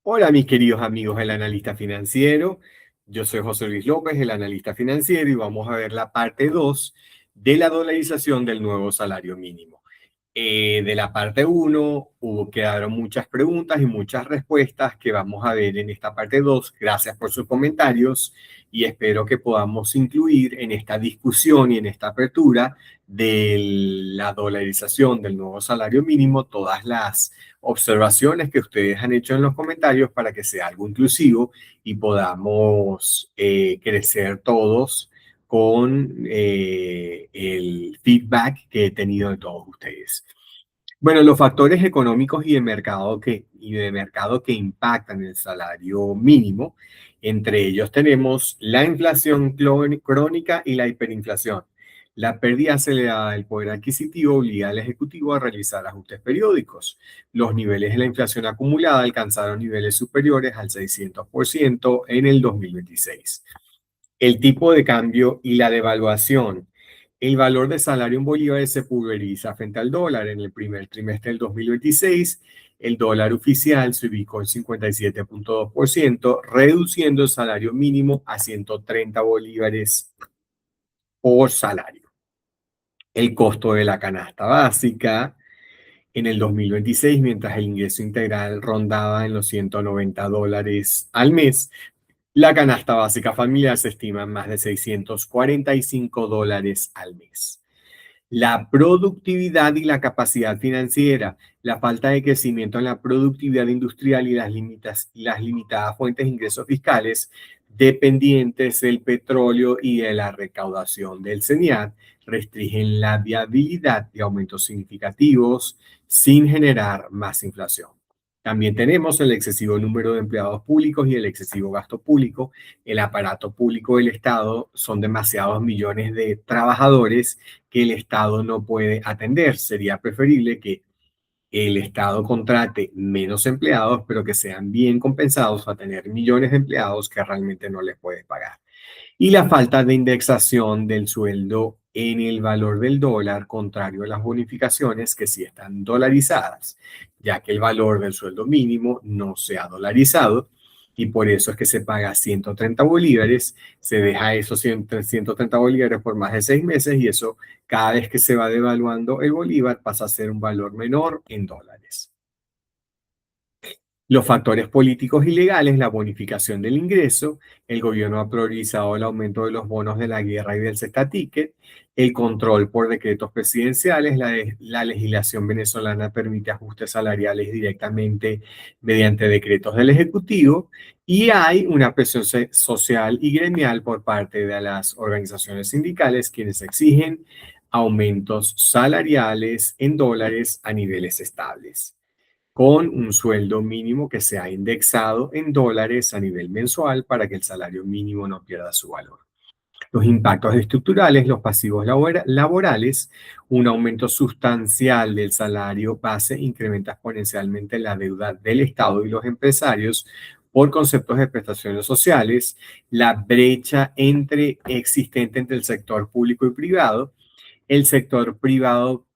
Hola, mis queridos amigos del analista financiero. Yo soy José Luis López, el analista financiero, y vamos a ver la parte 2 de la dolarización del nuevo salario mínimo. De la parte uno quedaron muchas preguntas y muchas respuestas que vamos a ver en esta parte 2. Gracias por sus comentarios y espero que podamos incluir en esta discusión y en esta apertura de la dolarización del nuevo salario mínimo todas las observaciones que ustedes han hecho en los comentarios para que sea algo inclusivo y podamos crecer todos con el feedback que he tenido de todos ustedes. Bueno, los factores económicos y de mercado que impactan el salario mínimo, entre ellos tenemos la inflación crónica y la hiperinflación. La pérdida acelerada del poder adquisitivo obliga al Ejecutivo a realizar ajustes periódicos. Los niveles de la inflación acumulada alcanzaron niveles superiores al 600% en el 2026. El tipo de cambio y la devaluación. El valor del salario en bolívares se pulveriza frente al dólar. En el primer trimestre del 2026, el dólar oficial se ubicó en 57.2%, reduciendo el salario mínimo a 130 bolívares por salario. El costo de la canasta básica en el 2026, mientras el ingreso integral rondaba en los $190 al mes, la canasta básica familiar se estima en más de $645 al mes. La productividad y la capacidad financiera, la falta de crecimiento en la productividad industrial y las limitadas fuentes de ingresos fiscales dependientes del petróleo y de la recaudación del CENIAT restringen la viabilidad de aumentos significativos sin generar más inflación. También tenemos el excesivo número de empleados públicos y el excesivo gasto público. El aparato público del Estado son demasiados millones de trabajadores que el Estado no puede atender. Sería preferible que el Estado contrate menos empleados, pero que sean bien compensados a tener millones de empleados que realmente no les puede pagar. Y la falta de indexación del sueldo en el valor del dólar, contrario a las bonificaciones que sí están dolarizadas, ya que el valor del sueldo mínimo no se ha dolarizado y por eso es que se paga 130 bolívares, se deja esos 130 bolívares por más de 6 meses y eso cada vez que se va devaluando el bolívar pasa a ser un valor menor en dólares. Los factores políticos y legales, la bonificación del ingreso, el gobierno ha priorizado el aumento de los bonos de la guerra y del Cesta Ticket, el control por decretos presidenciales, la legislación venezolana permite ajustes salariales directamente mediante decretos del Ejecutivo y hay una presión social y gremial por parte de las organizaciones sindicales quienes exigen aumentos salariales en dólares a niveles estables con un sueldo mínimo que sea indexado en dólares a nivel mensual para que el salario mínimo no pierda su valor. Los impactos estructurales, los pasivos laborales, un aumento sustancial del salario base incrementa exponencialmente la deuda del Estado y los empresarios por conceptos de prestaciones sociales, la brecha existente entre el sector público y privado. El sector privado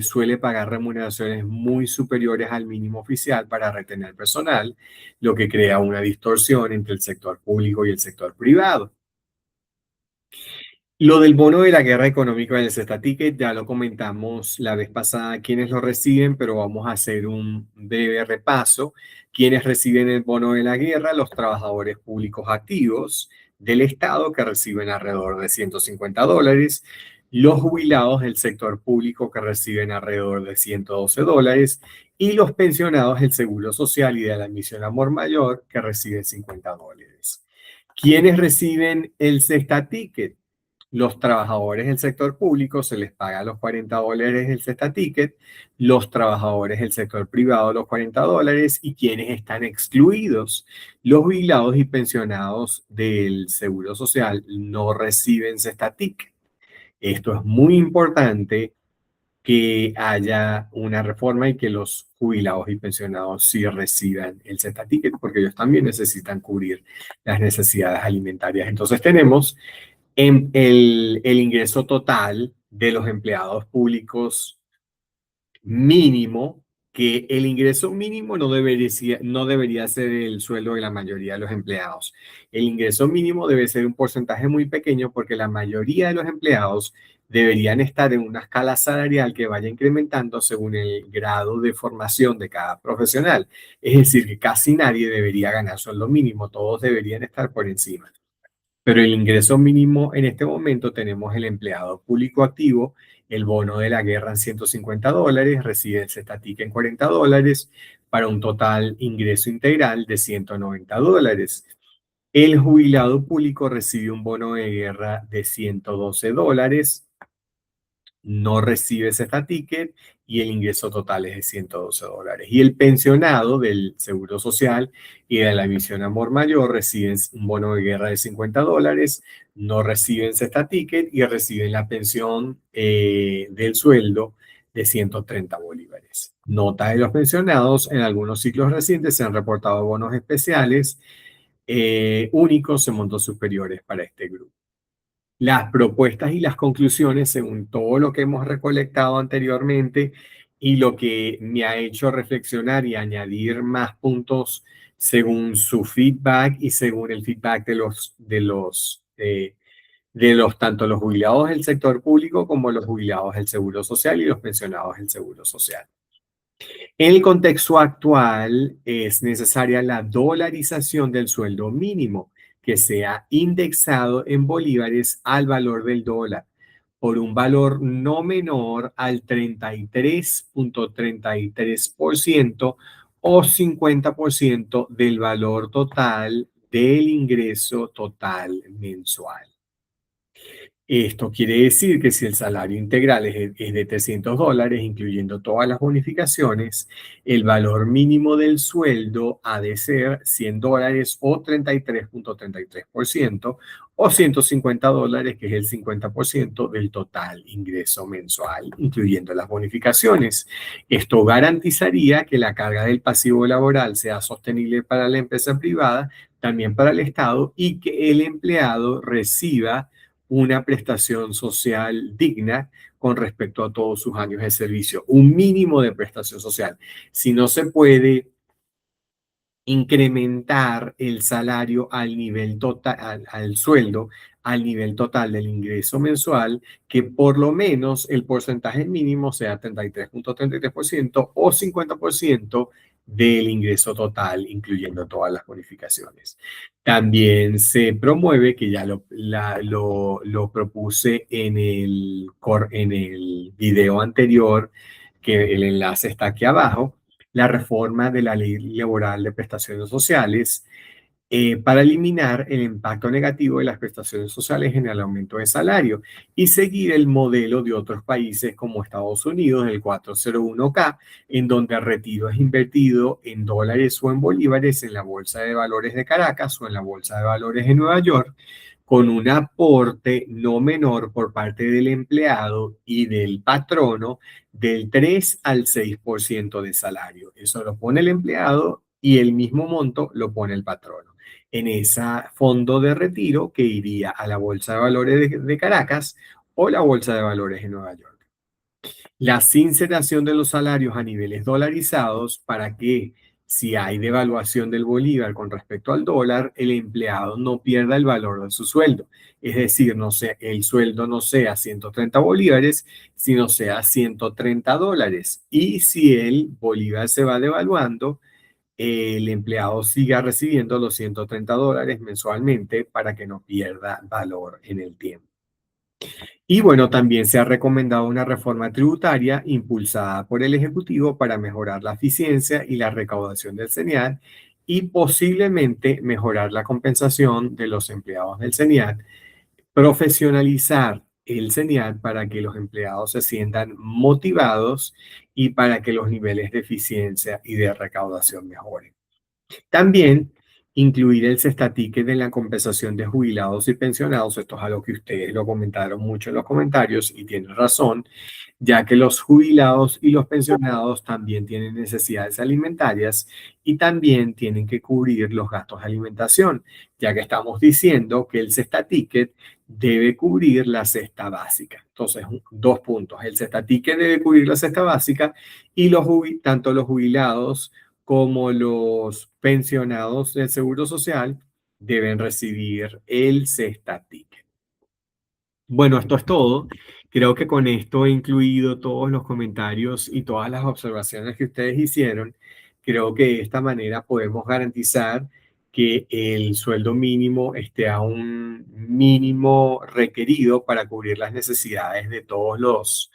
suele pagar remuneraciones muy superiores al mínimo oficial para retener personal, lo que crea una distorsión entre el sector público y el sector privado. Lo del bono de la guerra económica del Cesta Ticket ya lo comentamos la vez pasada quienes lo reciben, pero vamos a hacer un breve repaso. Quienes reciben el bono de la guerra, los trabajadores públicos activos del Estado que reciben alrededor de $150, los jubilados del sector público que reciben alrededor de $112 y los pensionados del Seguro Social y de la Misión Amor Mayor que reciben $50. ¿Quiénes reciben el Cesta Ticket? Los trabajadores del sector público se les paga los $40 el Cesta Ticket, los trabajadores del sector privado los $40 y quienes están excluidos, los jubilados y pensionados del Seguro Social no reciben Cesta Ticket. Esto es muy importante que haya una reforma y que los jubilados y pensionados sí reciban el Cesta Ticket porque ellos también necesitan cubrir las necesidades alimentarias. Entonces tenemos en el ingreso total de los empleados públicos mínimo que el ingreso mínimo no debería ser el sueldo de la mayoría de los empleados. El ingreso mínimo debe ser un porcentaje muy pequeño porque la mayoría de los empleados deberían estar en una escala salarial que vaya incrementando según el grado de formación de cada profesional. Es decir, que casi nadie debería ganar sueldo mínimo, todos deberían estar por encima. Pero el ingreso mínimo en este momento tenemos el empleado público activo, el bono de la guerra en $150, recibe el Cestatic en $40, para un total ingreso integral de $190. El jubilado público recibe un bono de guerra de $112, no recibe ese ticket y el ingreso total es de $112. Y el pensionado del Seguro Social y de la Misión Amor Mayor reciben un bono de guerra de $50, no reciben ese ticket y reciben la pensión del sueldo de 130 bolívares. Nota de los pensionados: en algunos ciclos recientes se han reportado bonos especiales únicos en montos superiores para este grupo. Las propuestas y las conclusiones, según todo lo que hemos recolectado anteriormente y lo que me ha hecho reflexionar y añadir más puntos según su feedback y según el feedback de los tanto los jubilados del sector público como los jubilados del Seguro Social y los pensionados del Seguro Social. En el contexto actual es necesaria la dolarización del sueldo mínimo, que sea indexado en bolívares al valor del dólar, por un valor no menor al 33.33% o 50% del valor total del ingreso total mensual. Esto quiere decir que si el salario integral es de $300, incluyendo todas las bonificaciones, el valor mínimo del sueldo ha de ser $100 o 33.33% o $150, que es el 50% del total ingreso mensual, incluyendo las bonificaciones. Esto garantizaría que la carga del pasivo laboral sea sostenible para la empresa privada, también para el Estado, y que el empleado reciba una prestación social digna con respecto a todos sus años de servicio, un mínimo de prestación social. Si no se puede incrementar el salario al nivel total, al sueldo, al nivel total del ingreso mensual, que por lo menos el porcentaje mínimo sea 33.33% o 50% del ingreso total, incluyendo todas las bonificaciones. También se promueve, que ya lo propuse en el video anterior, que el enlace está aquí abajo, la reforma de la ley laboral de prestaciones sociales, para eliminar el impacto negativo de las prestaciones sociales en el aumento de salario y seguir el modelo de otros países como Estados Unidos, el 401(k), en donde el retiro es invertido en dólares o en bolívares en la Bolsa de Valores de Caracas o en la Bolsa de Valores de Nueva York, con un aporte no menor por parte del empleado y del patrono del 3 al 6% de salario. Eso lo pone el empleado y el mismo monto lo pone el patrono en ese fondo de retiro que iría a la Bolsa de Valores de Caracas o la Bolsa de Valores de Nueva York. La sinceración de los salarios a niveles dolarizados para que, si hay devaluación del bolívar con respecto al dólar, el empleado no pierda el valor de su sueldo. Es decir, no sea, el sueldo no sea 130 bolívares, sino sea $130. Y si el bolívar se va devaluando, el empleado siga recibiendo los $130 mensualmente para que no pierda valor en el tiempo. Y bueno, también se ha recomendado una reforma tributaria impulsada por el Ejecutivo para mejorar la eficiencia y la recaudación del CENIAT y posiblemente mejorar la compensación de los empleados del CENIAT, profesionalizar el CENIAT para que los empleados se sientan motivados y para que los niveles de eficiencia y de recaudación mejoren. También incluir el cestaticket en la compensación de jubilados y pensionados. Esto es algo que ustedes lo comentaron mucho en los comentarios y tienen razón, ya que los jubilados y los pensionados también tienen necesidades alimentarias y también tienen que cubrir los gastos de alimentación, ya que estamos diciendo que el cesta ticket debe cubrir la cesta básica. Entonces, dos puntos. El cesta ticket debe cubrir la cesta básica y tanto los jubilados como los pensionados del Seguro Social deben recibir el cesta ticket. Bueno, esto es todo. Creo que con esto he incluido todos los comentarios y todas las observaciones que ustedes hicieron. Creo que de esta manera podemos garantizar que el sueldo mínimo esté a un mínimo requerido para cubrir las necesidades de todos los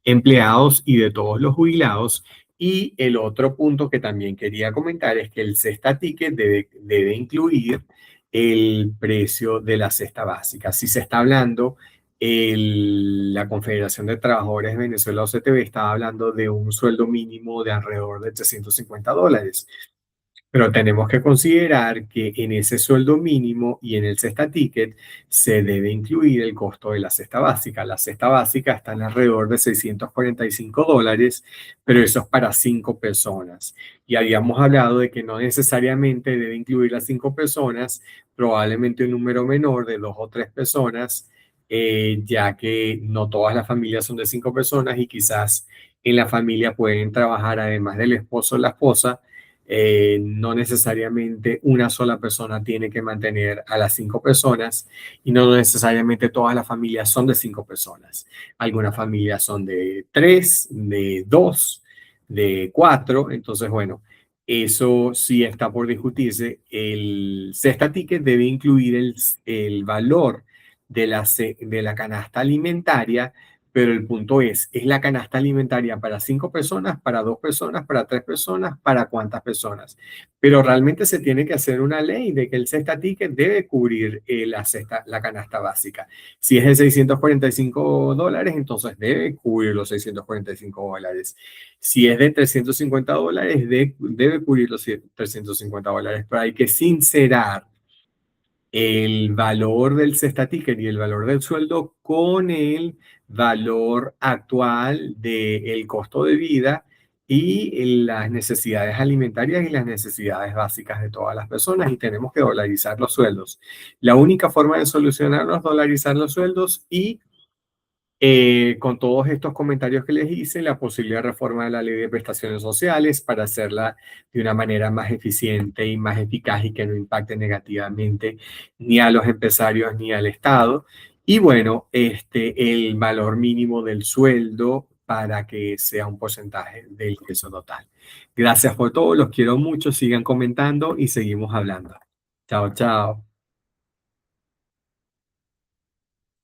empleados y de todos los jubilados. Y el otro punto que también quería comentar es que el cesta ticket debe incluir el precio de la cesta básica. Si se está hablando la Confederación de Trabajadores de Venezuela, OCTV, estaba hablando de un sueldo mínimo de alrededor de $350. Pero tenemos que considerar que en ese sueldo mínimo y en el cesta ticket se debe incluir el costo de la cesta básica. La cesta básica está en alrededor de $645, pero eso es para 5 personas. Y habíamos hablado de que no necesariamente debe incluir las 5 personas, probablemente un número menor de 2 o 3 personas, ya que no todas las familias son de 5 personas y quizás en la familia pueden trabajar además del esposo o la esposa. No necesariamente una sola persona tiene que mantener a las 5 personas y no necesariamente todas las familias son de 5 personas. Algunas familias son de 3, de 2, de 4. Entonces, bueno, eso sí está por discutirse. El cesta ticket debe incluir el valor de la canasta alimentaria, pero el punto es la canasta alimentaria para 5 personas, para 2 personas, para 3 personas, para cuántas personas. Pero realmente se tiene que hacer una ley de que el cesta ticket debe cubrir la canasta básica. Si es de $645, entonces debe cubrir los $645. Si es de $350, debe cubrir los $350. Pero hay que sincerar el valor del cesta ticket y el valor del sueldo con el valor actual del costo de vida y las necesidades alimentarias y las necesidades básicas de todas las personas, y tenemos que dolarizar los sueldos. La única forma de solucionarlo es dolarizar los sueldos y con todos estos comentarios que les hice, la posible reforma de la ley de prestaciones sociales para hacerla de una manera más eficiente y más eficaz y que no impacte negativamente ni a los empresarios ni al Estado. Y bueno, el valor mínimo del sueldo para que sea un porcentaje del ingreso total. Gracias por todo, los quiero mucho, sigan comentando y seguimos hablando. Chao, chao.